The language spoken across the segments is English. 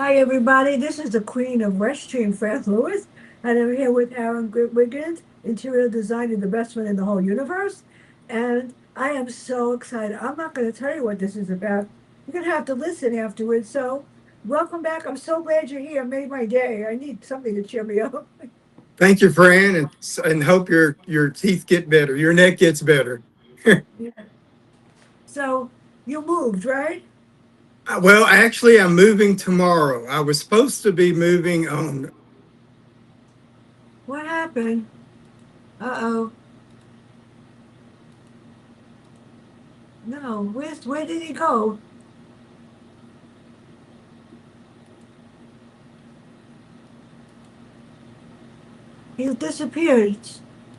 Hi, everybody. This is the Queen of Restream, Fran Lewis, and I'm here with Howard Wiggins, interior designer, the best one in the whole universe. And I am so excited. I'm not going to tell you what this is about. You're going to have to listen afterwards. So, welcome back. I'm so glad you're here. Made my day. I need something to cheer me up. Thank you, Fran, and hope your teeth get better, your neck gets better. Yeah. So, you moved, right? Well, actually, I'm moving tomorrow. I was supposed to be moving on. What happened? Uh-oh. No. Where did he go? He disappeared.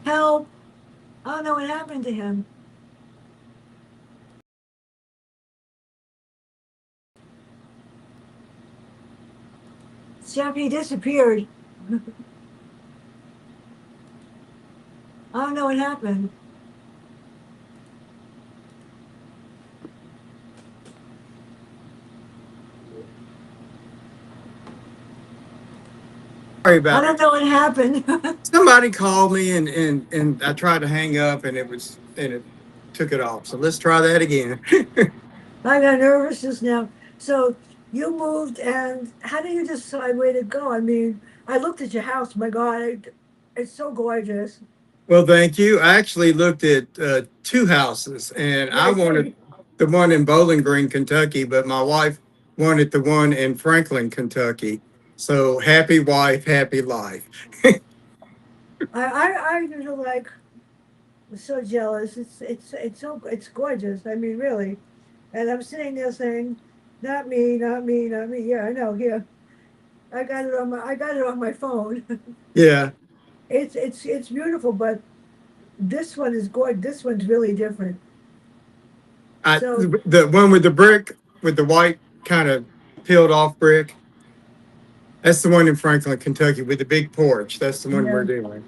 Help. I don't know what happened to him. Jeff, he disappeared. I don't know what happened. Sorry I about don't know what happened. somebody called me and I tried to hang up and it took it off. So let's try that again. I got nervous just now. So you moved, and how do you decide where to go? I mean, I looked at your house. My God, it's so gorgeous. Well, thank you. I actually looked at two houses, and Yeah, I I wanted see. the one in Bowling Green, Kentucky, but my wife wanted the one in Franklin, Kentucky. So happy wife, happy life. I feel like so jealous. It's gorgeous. I mean, really. And I'm sitting there saying, not me, not me, not me. Yeah, I know. Here, I got it on my phone. Yeah. It's beautiful, but this one is gorgeous. This one's really different. So The one with the brick with the white kind of peeled off brick. That's the one in Franklin, Kentucky with the big porch. That's the one yeah. we're doing.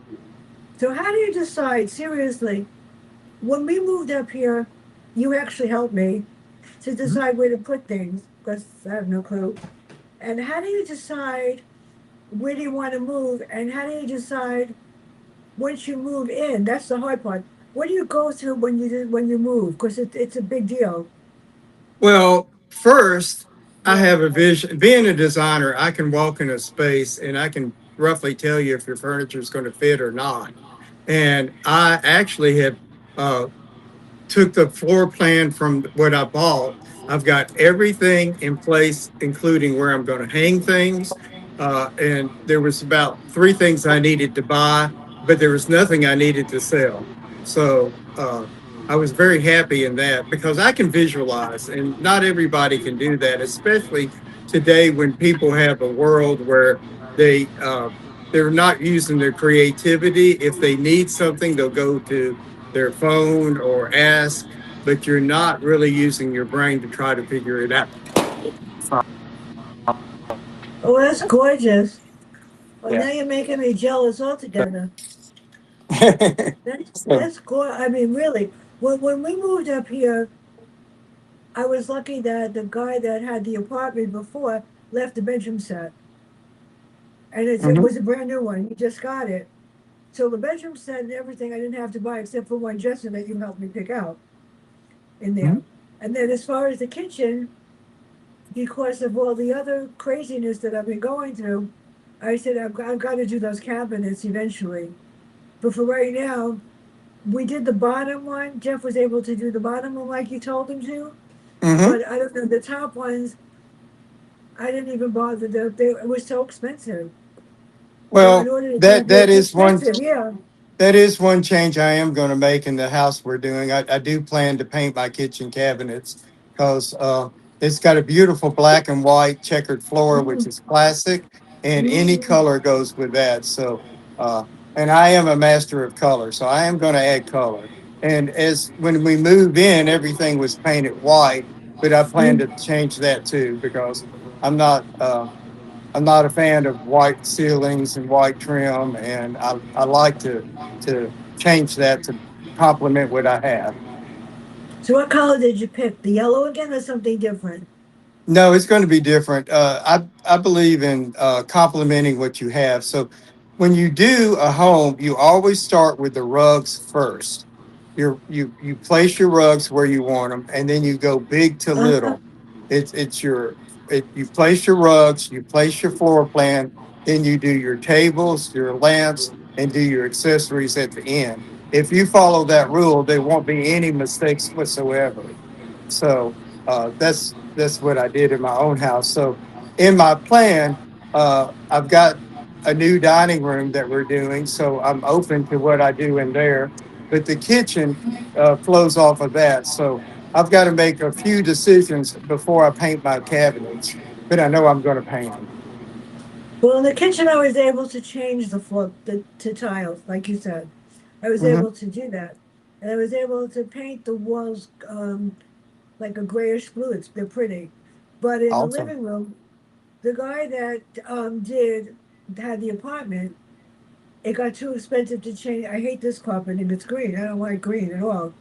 So how do you decide? Seriously, when we moved up here, you actually helped me to Mhm. decide where to put things because I have no clue. And how do you decide where do you want to move? And how do you decide once you move in? That's the hard part. What do you go through when you move? Because it's a big deal. Well, first, I Yeah. have a vision. Being a designer, I can walk in a space and I can roughly tell you if your furniture is going to fit or not. And I actually have uh, took the floor plan from what I bought. I've got everything in place, including where I'm going to hang things. And there was about three things I needed to buy, but there was nothing I needed to sell. So I was very happy in that because I can visualize, and not everybody can do that, especially today when people have a world where they're not using their creativity. If they need something, they'll go to their phone or ask, but you're not really using your brain to try to figure it out. Oh, that's gorgeous. Well, Yeah. now you're making me jealous altogether. So, That's cool. I mean, really, when we moved up here, I was lucky that the guy that had the apartment before left the bedroom set, and it mhm, was a brand new one. He just got it. So the bedroom set and everything I didn't have to buy except for one dresser that you helped me pick out in mhm. there. And then as far as the kitchen, because of all the other craziness that I've been going through, I said I've got to do those cabinets eventually. But for right now, we did the bottom one. Jeff was able to do the bottom one like you told him to. Mhm. But I don't know, the top ones, I didn't even bother. It was so expensive. So in Well, order to do that it, that it's is one expensive, yeah. that is one change I am going to make in the house we're doing. I do plan to paint my kitchen cabinets because it's got a beautiful black and white checkered floor, which Mm, is classic, and any mm. color goes with that. So, uh, and I am a master of color, so I am going to add color. And as when we moved in, everything was painted white, but I plan to Mm. change that too because I'm not. I'm not a fan of white ceilings and white trim, and I like to change that to complement what I have. So what color did you pick? The yellow again or something different? No, it's going to be different. I believe in complementing what you have. So when you do a home, you always start with the rugs first. You place your rugs where you want them, and then you go big to Uh-huh. little. You place your rugs, you place your floor plan, then you do your tables, your lamps, and do your accessories at the end. If you follow that rule, there won't be any mistakes whatsoever. So that's what I did in my own house. So in my plan, I've got a new dining room that we're doing, so I'm open to what I do in there. But the kitchen flows off of that, so I've got to make a few decisions before I paint my cabinets. But I know I'm going to paint them. Well, in the kitchen, I was able to change the floor to tiles, like you said. I was Hmm. able to do that, and I was able to paint the walls like a grayish blue. They're pretty, but in the Awesome. living room, the guy that did had the apartment, it got too expensive to change. I hate this carpet and it's green. I don't like green at all.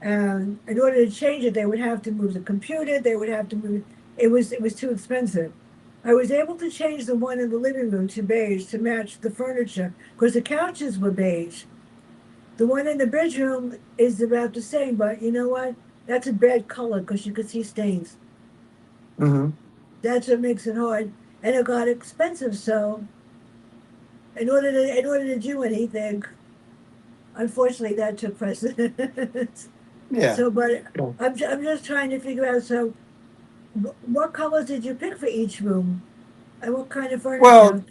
And in order to change it, they would have to move the computer. They would have to move. It was too expensive. I was able to change the one in the living room to beige to match the furniture because the couches were beige. The one in the bedroom is about the same, but you know what? That's a bad color because you could see stains. Hmm. That's what makes it hard, and it got expensive. So in order to do anything, unfortunately, that took precedence. Yeah. So, but I'm just trying to figure out. So, what colors did you pick for each room, and what kind of Well, furniture?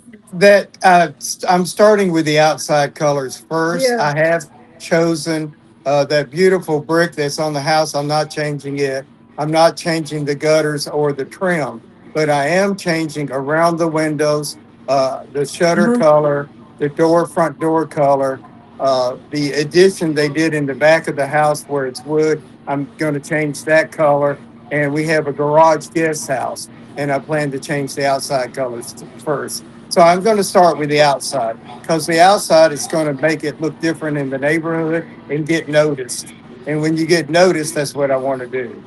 I'm starting with the outside colors first. Yeah. I have chosen that beautiful brick that's on the house. I'm not changing it. I'm not changing the gutters or the trim, but I am changing around the windows, the shutter Uh-huh. color, the front door color, the addition they did in the back of the house where it's wood. I'm going to change that color, and we have a garage guest house and I plan to change the outside colors first. So I'm going to start with the outside because the outside is going to make it look different in the neighborhood and get noticed. And when you get noticed, that's what I want to do.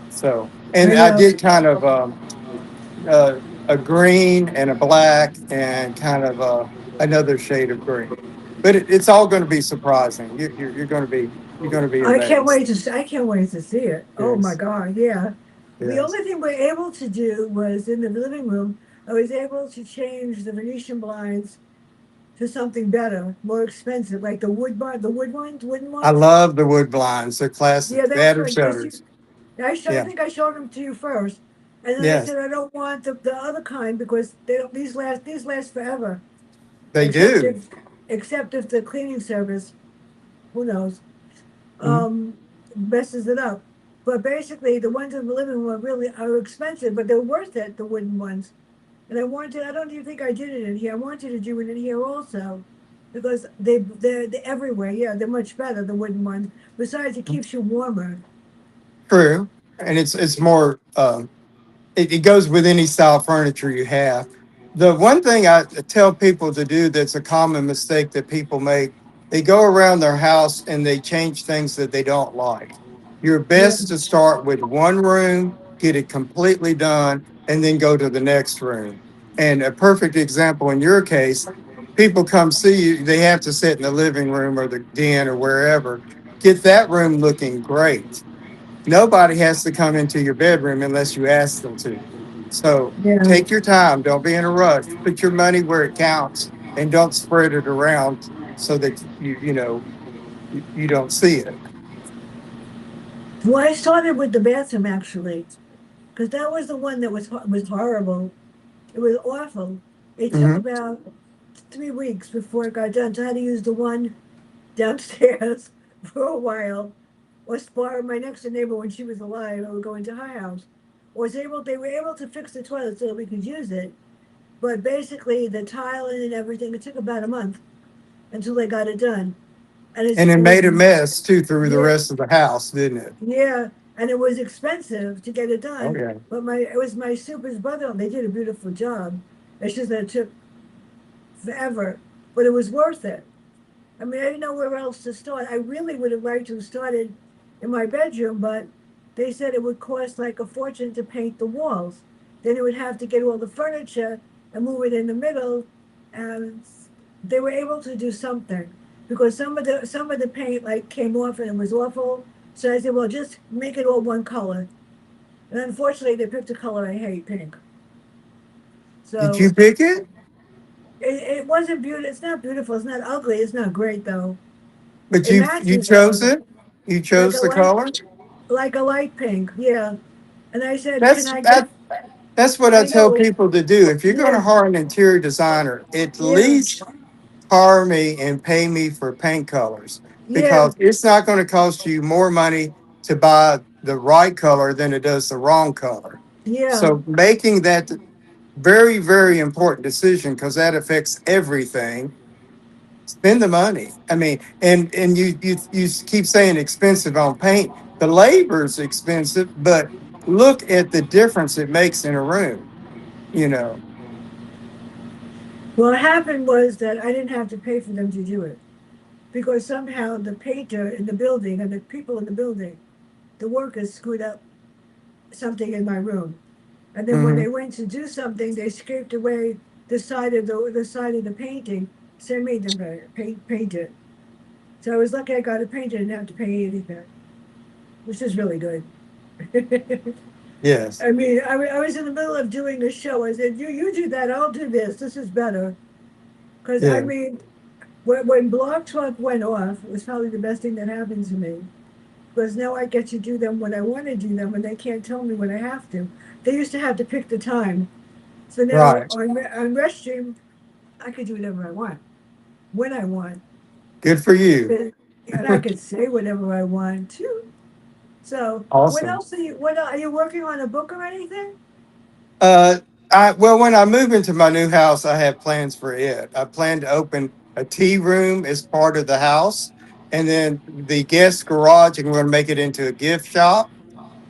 So, and I I know. did kind of uh, a green and a black and kind of another shade of green. But it's all going to be surprising. You're going to be I can't amazed. wait to. I can't wait to see it. Oh my Yes, God! Yeah. The yes. only thing we're able to do was in the living room. I was able to change the Venetian blinds to something better, more expensive, like the wooden I ones. love the wood blinds. They're classic. Yeah, that's That or right. Because shutters. I Yeah. think I showed them to you first, and then I Yes, said I don't want the other kind because they don't. These last forever, they except do. if the cleaning service, who knows, Mhm. messes it up. But basically, the ones in the living room are expensive, but they're worth it. The wooden ones, and I don't even think I did it in here. I wanted to do it in here also. Because they're everywhere. Yeah, they're much better, the wooden ones. Besides, it keeps you warmer. True, and it's more. It goes with any style furniture you have. The one thing I tell people to do that's a common mistake that people make, they go around their house and they change things that they don't like. You're Yeah. best to start with one room, get it completely done, and then go to the next room. And a perfect example in your case, people come see you, they have to sit in the living room or the den or wherever. Get that room looking great. Nobody has to come into your bedroom unless you ask them to. So Yeah. take your time. Don't be in a rush. Put your money where it counts and don't spread it around so that you don't see it. Well, I started with the bathroom actually, because that was the one that was horrible. It was awful. It took Hmm. about 3 weeks before it got done. So I had to use the one downstairs for a while, or borrow my next door neighbor when she was alive. I would go into her house. They were able to fix the toilet so that we could use it, but basically the tiling and everything. It took about a month until they got it done, and And it it was made a mess too through the yeah. rest of the house, didn't it? Yeah, and it was expensive to get it Oh done. yeah. But it was my super's brother, and they did a beautiful job. It's just that it took forever, but it was worth it. I mean, I didn't know where else to start. I really would have liked to have started in my bedroom, but they said it would cost like a fortune to paint the walls. Then it would have to get all the furniture and move it in the middle, and they were able to do something because some of the paint like came off and it was awful. So I said, well, just make it all one color. And unfortunately, they picked a color I hate, pink. Did So you pick it? it wasn't beautiful. It's not beautiful. It's not ugly. It's not great though. But It you matches chose though, it. You like chose a the light color. like a light pink. Yeah. And I said, can That's I that. get? That's what I I tell know. people to do. If you're going to Yeah. hire an interior designer, at Yeah. least hire me and pay me for paint colors Yeah. because it's not going to cost you more money to buy the right color than it does the wrong color. Yeah. So making that very, very important decision because that affects everything. Spend the money. I mean, and you keep saying expensive on paint. The labor's expensive, but look at the difference it makes in a room. You know. What happened was that I didn't have to pay for them to do it because somehow the painter in the building and the people in the building, the workers screwed up something in my room. And then when Hmm. they went to do something, they scraped away the side of the painting. So I made them paint it. So I was lucky I got a painter and didn't have to pay anything, which is really good. Yes. I mean, I was in the middle of doing the show. I said, "You do that. I'll do this. This is better." Because I Yeah. mean, when Blog Talk went off, it was probably the best thing that happened to me. Because now I get to do them when I want to do them, and they can't tell me when I have to. They used to have to pick the time. So now Right. on Restream, I could do whatever I want, when I want, Good for you. and I could say whatever I want too. So, what Awesome. else are you? What are you working on a book or anything? Uh, well, when I move into my new house, I have plans for it. I plan to open a tea room as part of the house, and then the guest garage, and we're going to make it into a gift shop.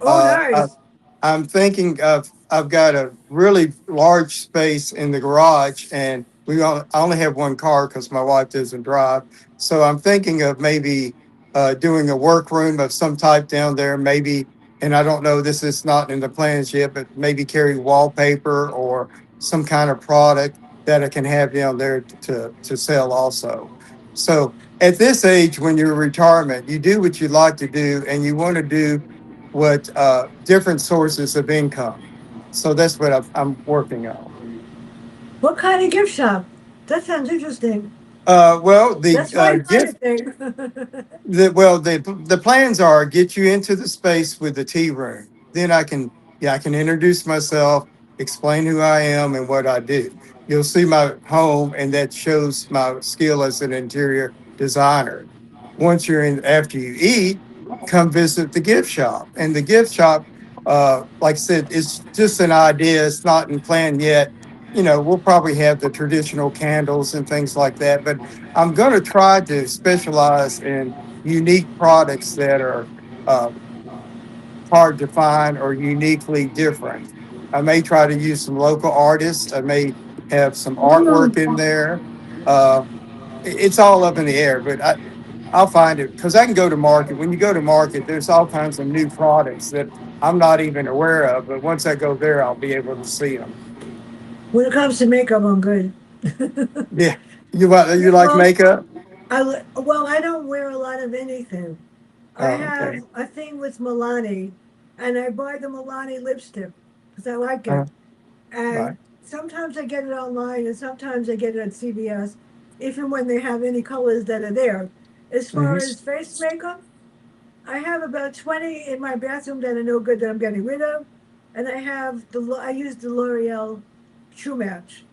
Oh, Uh, I, nice. I'm thinking of I've got a really large space in the garage, and I only have one car because my wife doesn't drive. So I'm thinking of maybe doing a workroom of some type down there, maybe. And I don't know, this is not in the plans yet, but maybe carry wallpaper or some kind of product that I can have down there to sell also. So at this age, when you're in retirement, you do what you like to do, and you want to do what different sources of income. So that's what I'm working on. What kind of gift shop? That sounds interesting. Well, the That's my kind gift of thing. the plans are get you into the space with the tea room. Then I can introduce myself, explain who I am and what I do. You'll see my home, and that shows my skill as an interior designer. Once you're in, after you eat, come visit the gift shop. And the gift shop, like I said, it's just an idea. It's not in plan yet. You know, we'll probably have the traditional candles and things like that, but I'm going to try to specialize in unique products that are uh, hard to find or uniquely different. I may try to use some local artists. I may have some artwork in there. Uh, it's all up in the air, but I'll find it because I can go to market. When you go to market, there's all kinds of new products that I'm not even aware of. But once I go there, I'll be able to see them. When it comes to makeup, I'm good. Yeah, you Yeah, like well, makeup? I don't wear a lot of anything. I Oh, okay. have a thing with Milani, and I buy the Milani lipstick because I like Uh, it. right. And sometimes I get it online, and sometimes I get it at CVS, even when they have any colors that are there. As far Hmm. as face makeup, I have about 20 in my bathroom that are no good that I'm getting rid of, and I use the L'Oreal True Match,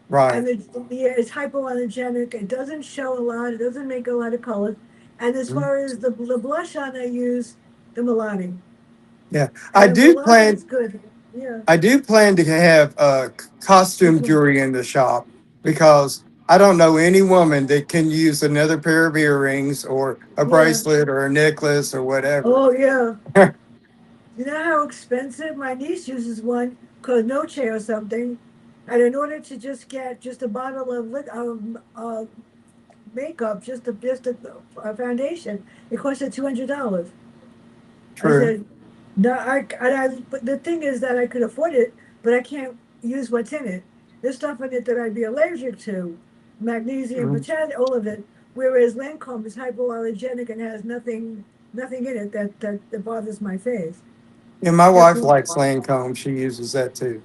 Right. and it's hypoallergenic. It doesn't show a lot. It doesn't make a lot of color. And as Mhm. far as the blush on, I use the Milani, Yeah, and the Milani is good. Yeah. I do plan to have costume jewelry in the shop because I don't know any woman that can use another pair of earrings or a Yeah. bracelet or a necklace or whatever. Oh yeah. You know how expensive my niece uses one called Noche or something, and in order to just get just a bottle of makeup, just a foundation, it costs her $200. I True. said, No, but the thing is that I could afford it, but I can't use what's in it. There's stuff in it that I'd be allergic to, magnesium, Mhm. potassium, all of it. Whereas Lancome is hypoallergenic and has nothing in it that bothers my face. And my That's wife all. likes Lancome. She uses that too.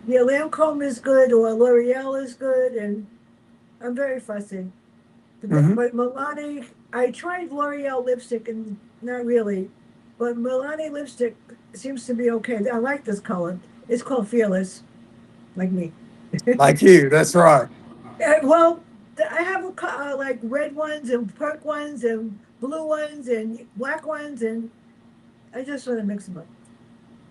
Yeah, Lancome is good, or L'Oreal is good, and I'm very fussy. Hmm. But Milani, I tried L'Oreal lipstick and not really, but Milani lipstick seems to be okay. I like this color. It's called Fearless, like me. Like you, that's right. Well, I have like red ones and purple ones and blue ones and black ones, and I just sort of mix them up.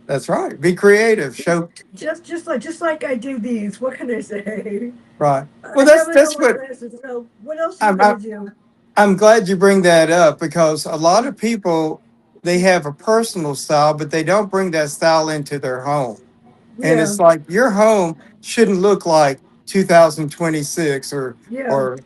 That's right. Be creative. Show Just like I do these. What can I say? right. Well, I never know that's what what glasses. So what else are you I'm. gonna do? I'm glad you bring that up because a lot of people they have a personal style, but they don't bring that style into their home. And Yeah, it's like your home shouldn't look like 2026 yeah, or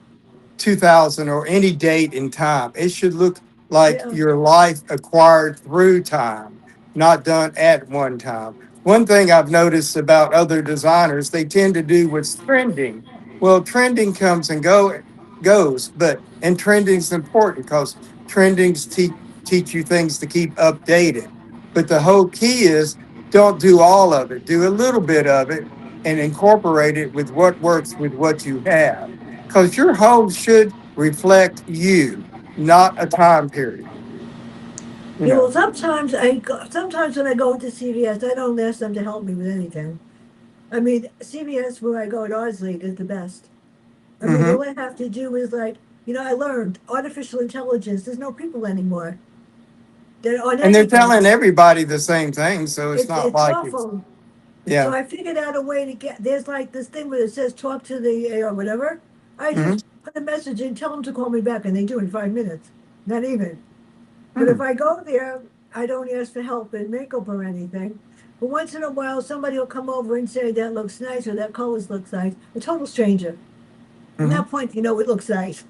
2000 or any date in time. It should look like yeah. your life acquired through time, not done at one time. One thing I've noticed about other designers, they tend to do what's trending. Well, trending comes and goes, but and trending is important because trendings teach you things to keep updated. But the whole key is don't do all of it. Do a little bit of it and incorporate it with what works with what you have because your home should reflect you, not a time period. You Yeah, well, know. sometimes when I go into CVS, I don't ask them to help me with anything. I mean, CVS where I go at Ardsley is the best. I mean, Hmm. all I have to do is like, I learned artificial intelligence. There's no people anymore. They're on And they're anything. telling everybody the same thing, so it's not It's like it's awful. So yeah. I figured out a way to get. There's like this thing where it says talk to the A or whatever. I Hmm. just put a message in, tell them to call me back, and they do in 5 minutes. Not even. But if Hmm. I go there, I don't ask for help in makeup or anything. But once in a while, somebody will come over and say that looks nice or that colors looks nice. A total stranger. From Hmm. that point, it looks nice.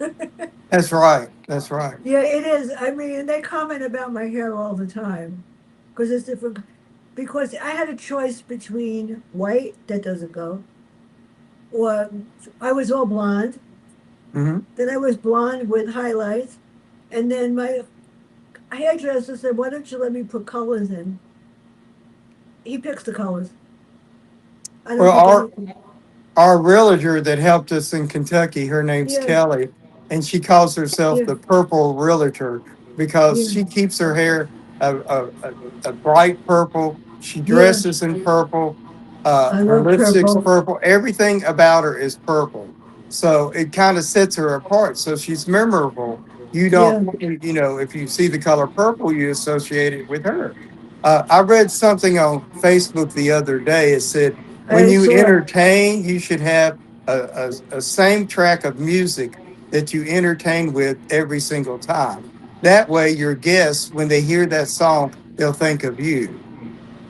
That's right. That's right. Yeah, it is. I mean, they comment about my hair all the time because it's different. Because I had a choice between white that doesn't go, or I was all blonde. Hmm. Then I was blonde with highlights, and then my hairdresser said, "Why don't you let me put colors in?" He picks the colors. I don't Well, pick anything. our realtor that helped us in Kentucky, her name's Yeah, Kelly, and she calls herself yeah, the Purple Realtor because yeah. she keeps her hair a bright purple. She Yeah, dresses in purple. I Her love lipstick's purple. purple. Everything about her is purple. So it kind of sets her apart. So she's memorable. You Yeah, don't, if you see the color purple, you associate it with her. I read something on Facebook the other day. It said, when I you saw it. entertain, you should have a same track of music that you entertain with every single time. That way, your guests, when they hear that song, they'll think of you.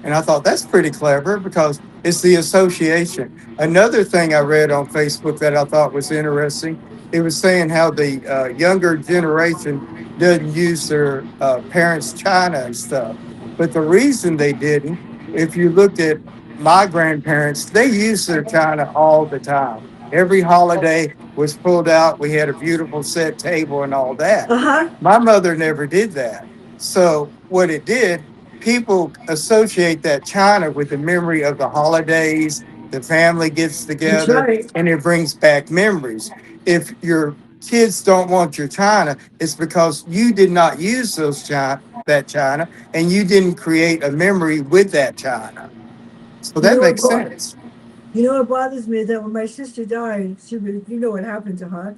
And I thought that's pretty clever because it's the association. Another thing I read on Facebook that I thought was interesting, it was saying how the younger generation doesn't use their parents' china and stuff. But the reason they didn't, if you looked at my grandparents, they used their china all the time. Every holiday was pulled out. We had a beautiful set table and all that. Uh-huh. My mother never did that. So what it did, people associate that china with the memory of the holidays, the family gets That's together, right. and it brings back memories. If your kids don't want your china, it's because you did not use that china, and you didn't create a memory with that china. So You that know what makes bo- sense. you know what bothers me is that when my sister died, you know what happened to her.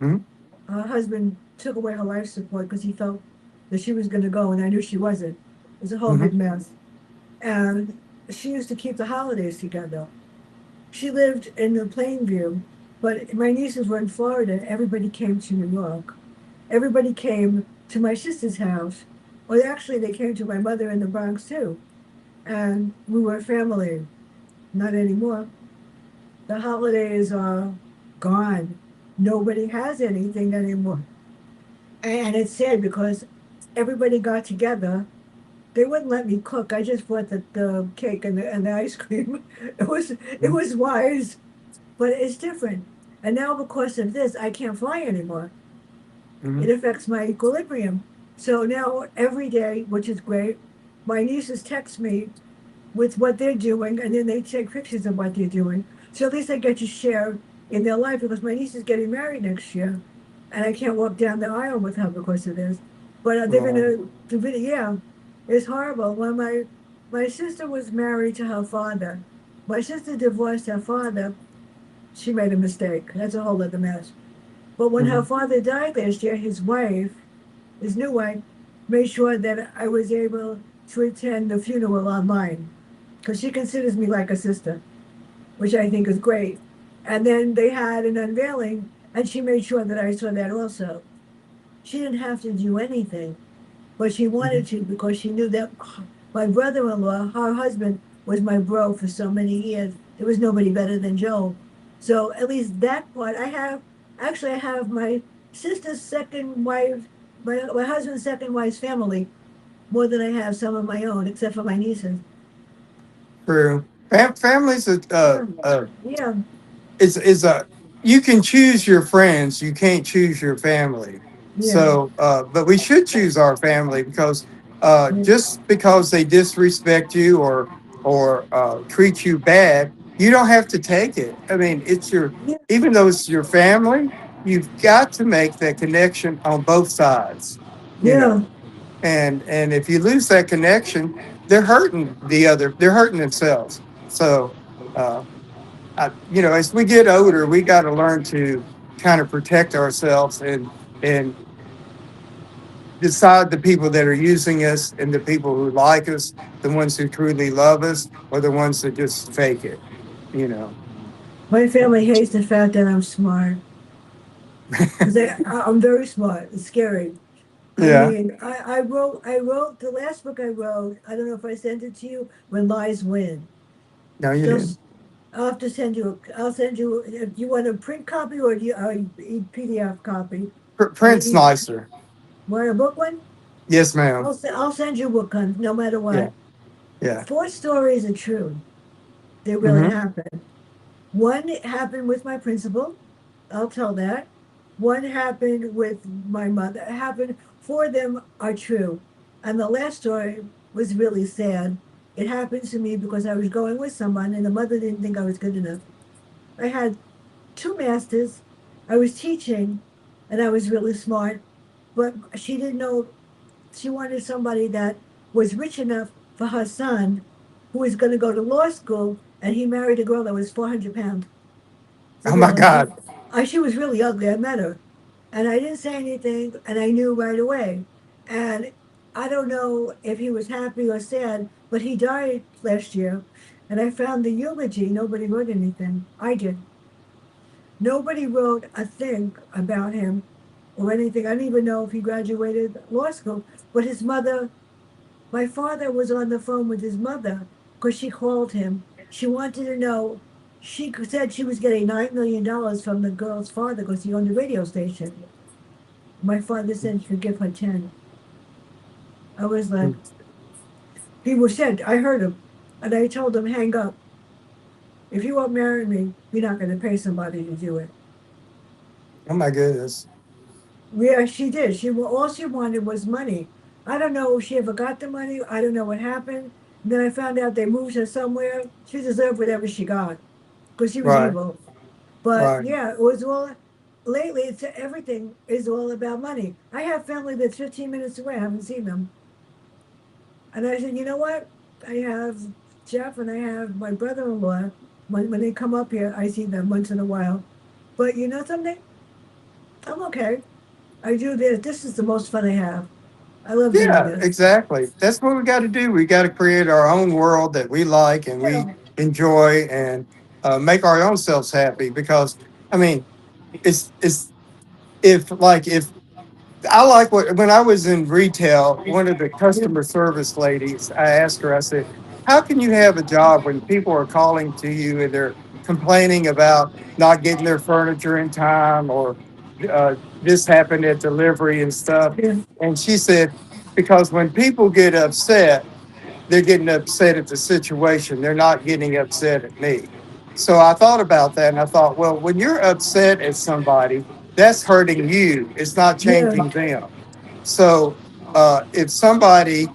Mhm. Her husband took away her life support because he felt that she was going to go, and I knew she wasn't. It was a whole big Mhm. mess. And she used to keep the holidays together. She lived in the Plainview, but my nieces were in Florida. Everybody came to New York. Everybody came to my sister's house. Well, actually, they came to my mother in the Bronx too. And we were family. Not anymore. The holidays are gone. Nobody has anything anymore. And it's sad because everybody got together they wouldn't let me cook. I just bought the cake and the ice cream. It was wise, but it's different. And now because of this, I can't fly anymore. Mm-hmm. It affects my equilibrium. So now every day, which is great, my nieces text me with what they're doing, and then they take pictures of what they're doing. So at least I get to share in their life because my niece is getting married next year, and I can't walk down the aisle with her because of this. But they're Right. gonna do video. Yeah, it's horrible. When my sister was married to her father, my sister divorced her father. She made a mistake. That's a whole other mess. But when her Mm-hmm. father died last year, his new wife, made sure that I was able to attend the funeral online because she considers me like a sister, which I think is great. And then they had an unveiling, and she made sure that I saw that also. She didn't have to do anything, but she wanted to because she knew that my brother-in-law, her husband, was my bro for so many years. There was nobody better than Joe. So at least that part I have. Actually, I have my sister's second wife, my husband's second wife's family more than I have some of my own, except for my nieces. True. Families Yeah, yeah, is a you can choose your friends, you can't choose your family. yeah, So, but we should choose our family because yeah, just because they disrespect you or treat you bad, you don't have to take it. I mean, it's your yeah, even though it's your family, you've got to make that connection on both sides. You yeah. know, and if you lose that connection, they're hurting themselves. So. As we get older, we got to learn to kind of protect ourselves and decide the people that are using us and the people who like us, the ones who truly love us, or the ones that just fake it. You know. My family hates the fact that I'm smart because I'm very smart. It's scary. I Yeah. mean, I wrote the last book I wrote. I don't know if I sent it to you. When Lies Win. No, you So didn't. I'll have to send you. I'll send you. If you want a print copy or do you PDF copy? Print's You nicer. want a book one? Yes, ma'am. I'll send you a book one, no matter Yeah. what. Yeah. Four stories are true. They really Mm-hmm. happened. One happened with my principal. I'll tell that. One happened with my mother. It happened. Four of them are true. And the last story was really sad. It happened to me because I was going with someone and the mother didn't think I was good enough. I had two masters. I was teaching and I was really smart, but she didn't know she wanted somebody that was rich enough for her son, who was going to go to law school, and he married a girl that was 400 pounds. The Oh my girl, and God. she was really ugly. I met her, and I didn't say anything, and I knew right away. And I don't know if he was happy or sad, but he died last year, and I found the eulogy. Nobody wrote anything. I did. Nobody wrote a thing about him or anything. I didn't even know if he graduated law school. But his mother, my father was on the phone with his mother because she called him. She wanted to know. She said she was getting $9 million from the girl's father because he owned a radio station. My father said he could give her 10. I was like, he was said, I heard him. And I told him, hang up. If you won't marry me, you're not going to pay somebody to do it. Oh my goodness. Yeah, she did. All she wanted was money. I don't know if she ever got the money. I don't know what happened. And then I found out they moved her somewhere. She deserved whatever she got because she was Right. evil. But Right. yeah, it was all lately. It's everything is all about money. I have family that's 15 minutes away. I haven't seen them, and I said, you know what? I have Jeff and I have my brother-in-law. When they come up here, I see them once in a while. But you know something? I'm okay. I do this. This is the most fun I have. I love doing Yeah, this. exactly. That's what we got to do. We got to create our own world that we like and we Yeah, enjoy and make our own selves happy. Because I mean, it's if I like what when I was in retail, one of the yeah, customer service ladies, I asked her, I said, "How can you have a job when people are calling to you and they're complaining about not getting their furniture in time or uh, this happened at delivery and stuff?" yeah, And she said, because when people get upset, they're getting upset at the situation. They're not getting upset at me. So I thought about that and I thought, well, when you're upset at somebody, that's hurting you. It's not Yeah. changing them. So if somebody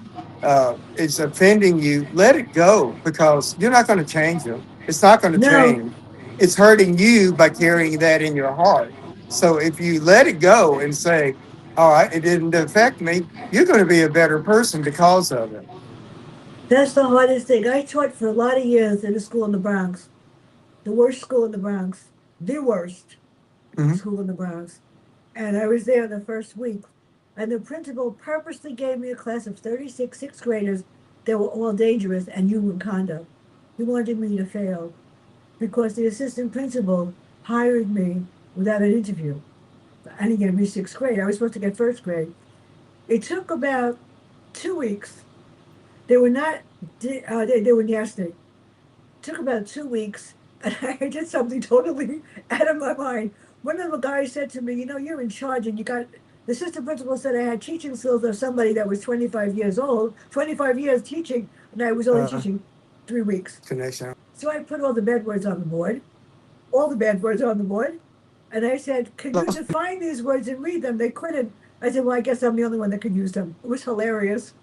is offending you, let it go because you're not going to change them. It's not going to No, change. It's hurting you by carrying that in your heart. So if you let it go and say, all right, it didn't affect me, you're going to be a better person because of it. that's the hardest thing. I taught for a lot of years in a school in the Bronx, the worst school in the Bronx, the worst Mhm. school in the Bronx. And I was there the first week. And the principal purposely gave me a class of 36 sixth graders that were all dangerous and human conduct. He wanted me to fail because the assistant principal hired me without an interview. And he gave me sixth grade. I was supposed to get first grade. It took about 2 weeks. They were not, they were nasty. Took about 2 weeks, and I did something totally out of my mind. One of the guys said to me, "You know, you're in charge, and you got." The assistant principal said I had teaching skills of somebody that was 25 years old, 25 years teaching, and I was only Uh, teaching 3 weeks. Connection. So I put all the bad words on the board, all the bad words on the board, and I said, "Can you define these words and read them?" They couldn't. I said, "Well, I guess I'm the only one that could use them." It was hilarious.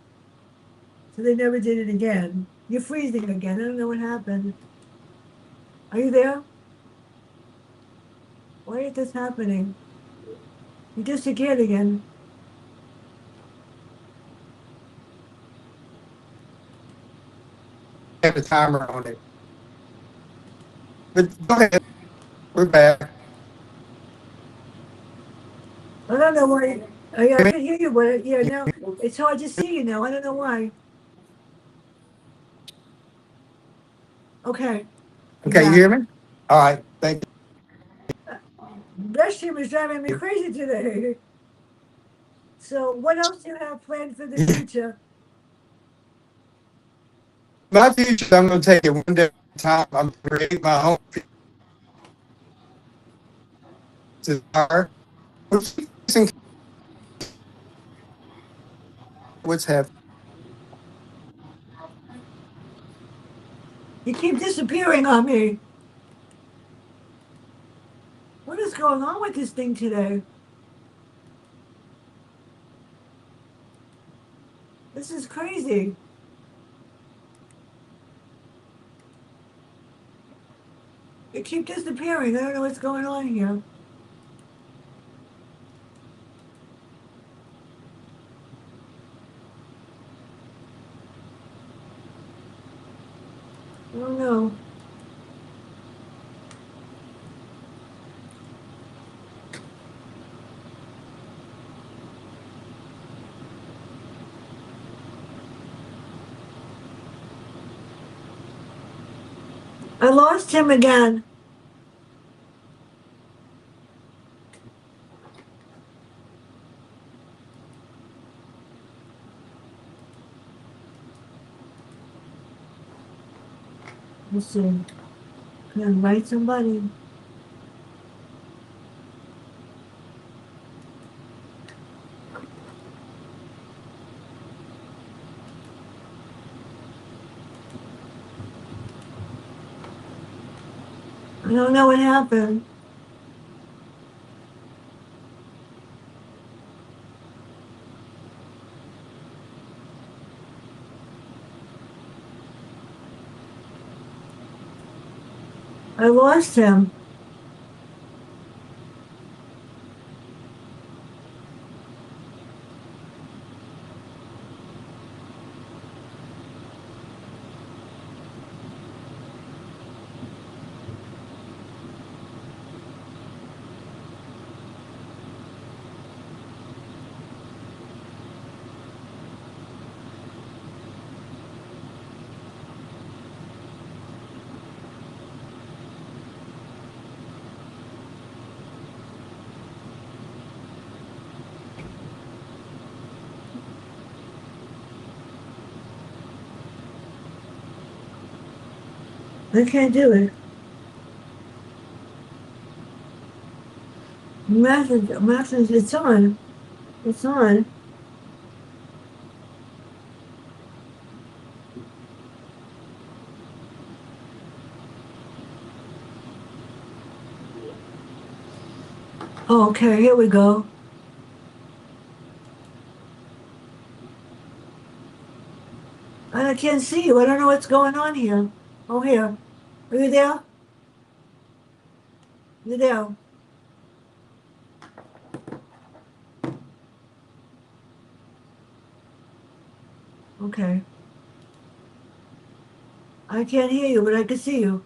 So they never did it again. You're freezing again. I don't know what happened. Are you there? Why is this happening? You disappeared again. Have a timer on it. But go ahead. We're back. I don't know why. I can hear you, but yeah, now it's hard to see you now. I don't know why. Okay, you're Okay, you back. hear me? All right. Thank you. Best team is driving me crazy today. So, what else do you have planned for the future? My future, I'm going to take it one day at a time. I'm going to create my own desire. What's happening? You keep disappearing on me. What is going on with this thing today? This is crazy. You keep disappearing. I don't know what's going on here. I don't know. I lost him again. Let's see. Can I invite somebody? I don't know what happened. I lost him. I can't do it. Message, it's on. It's on. Oh, okay, here we go. I can't see you. I don't know what's going on here. Oh, here. Are you there? You there? Okay. I can't hear you, but I can see you.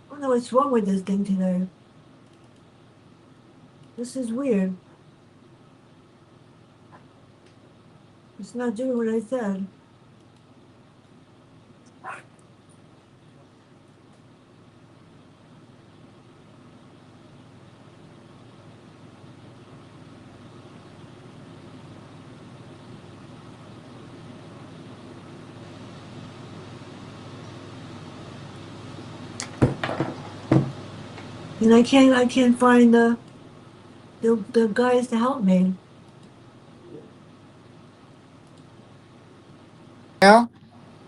I don't know what's wrong with this thing today. This is weird. It's not doing what I said. And I can't find the guys to help me. Now,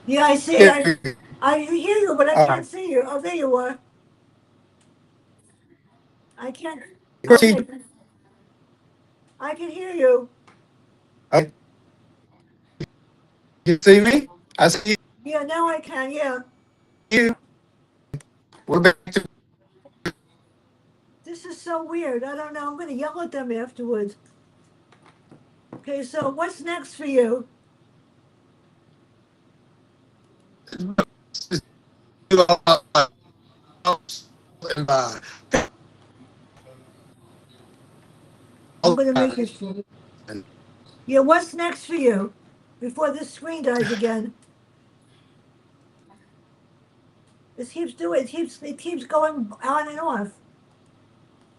Yeah, I see. here, I hear you, but I all can't right. see you. Oh, there you are. I can't. Chrissy, Okay, I can hear you. okay, you see me? I see Yeah, now I can. Yeah, you. We're back to this is so weird. I don't know. I'm gonna yell at them afterwards. Okay, so what's next for you? and by I'm all gonna make kinds. it. Yeah, what's next for you? Before this screen dies again. This keeps doing. It keeps going on and off.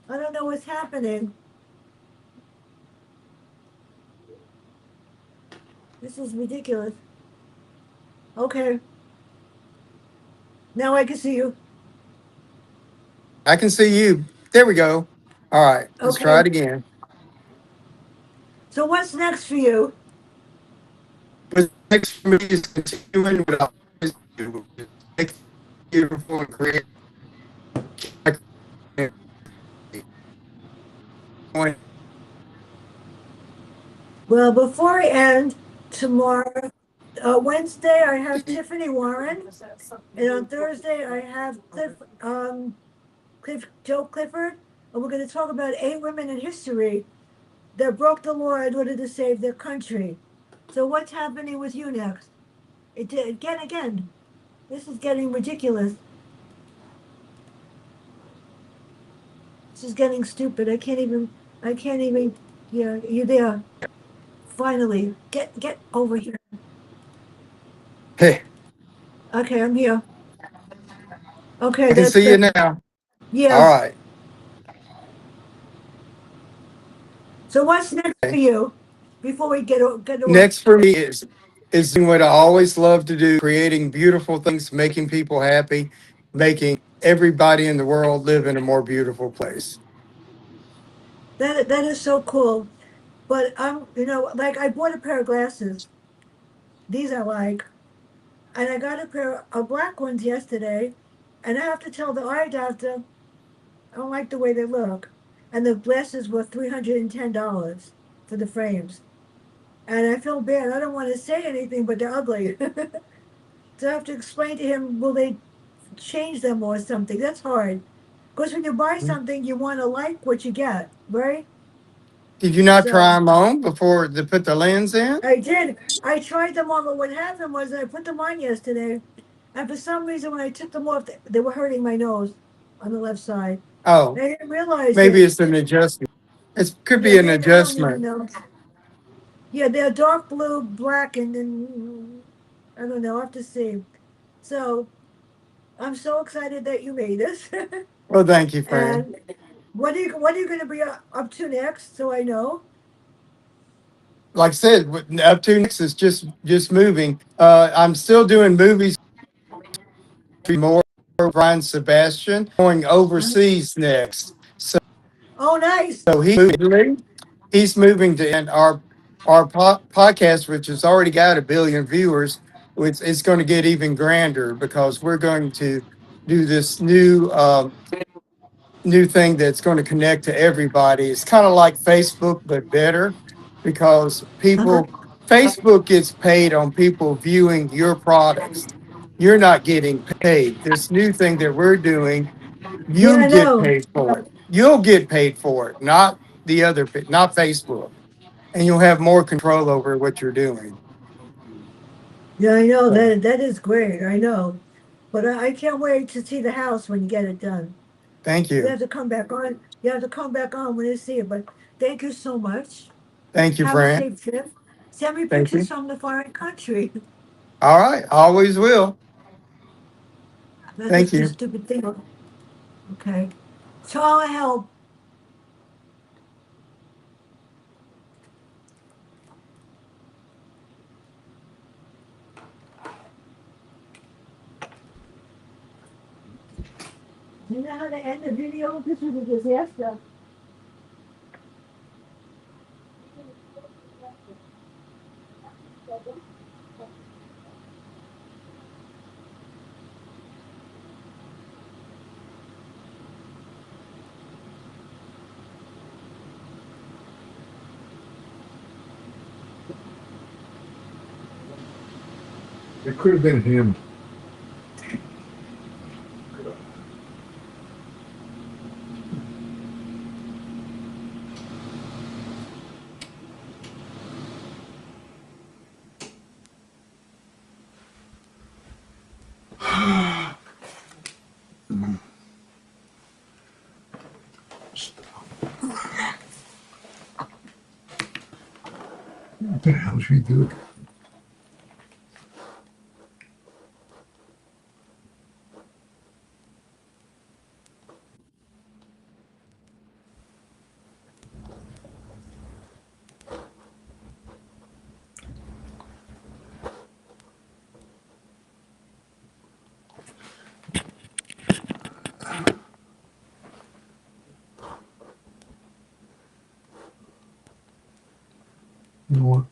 I don't know what's happening. This is ridiculous. Okay, now I can see you. I can see you. There we go. All right, let's try Okay, it again. so what's next for you? What's next for me is continuing what I always do, which is make beautiful and create my community. Well, before I end tomorrow, Wednesday I have Tiffany Warren, and on Thursday I have Joe Clifford, and we're going to talk about 8 women in history that broke the law in order to save their country. So what's happening with you next? Again. This is getting ridiculous. This is getting stupid. I can't even. I can't even. Yeah, you there? Finally, get over here. Hey, Okay, I'm here. Okay, I can that's see you better. now. All Yeah. right. So what's next for Okay. you? Before we get off. Next for me is doing what I always love to do, creating beautiful things, making people happy, making everybody in the world live in a more beautiful place. That is so cool. But like I bought a pair of glasses. These I like, and I got a pair of black ones yesterday, and I have to tell the eye doctor I don't like the way they look. And the glasses were $310 for the frames. And I feel bad. I don't want to say anything, but they're ugly. So I have to explain to him, will they change them or something? That's hard. Because when you buy something, you want to like what you get, right? Did you not try So them on before they put the lens in? I did. I tried them on, but what happened was I put them on yesterday, and for some reason, when I took them off, they were hurting my nose on the left side. Oh, And I didn't realize maybe it. it's an adjustment. It could Yeah, be an maybe I don't even adjustment. know. Yeah, they're dark blue, black, and then I don't know. I have to see. So I'm so excited that you made this. Well, thank you, friend. And what are you going to be up to next? So I know. Like I said, up to next is just moving. I'm still doing movies more. Brian Sebastian going Uh, overseas next. oh, nice. So he's moving to and our podcast, which has already got 1 billion viewers, which is going to get even grander because we're going to do this new. new thing that's going to connect to everybody. It's kind of like Facebook, but better because Uh-huh. Facebook gets paid on people viewing your products. You're not getting paid. This new thing that we're doing, Yeah, you I get know. paid for it. You'll get paid for it, not not Facebook. And you'll have more control over what you're doing. Yeah, I know So, that is great. I know, but I can't wait to see the house when you get it done. thank You you. have to come back on. You have to come back on when you see it. But thank you so much. Thank you, Have a Fran. safe trip. Send me Thank pictures you. from the foreign country. All right. Always will. That's Thank just a you. stupid thing. Okay. So I'll help. You know how to end the video? This was a disaster. It could have been him. What the hell is he doing? You know what?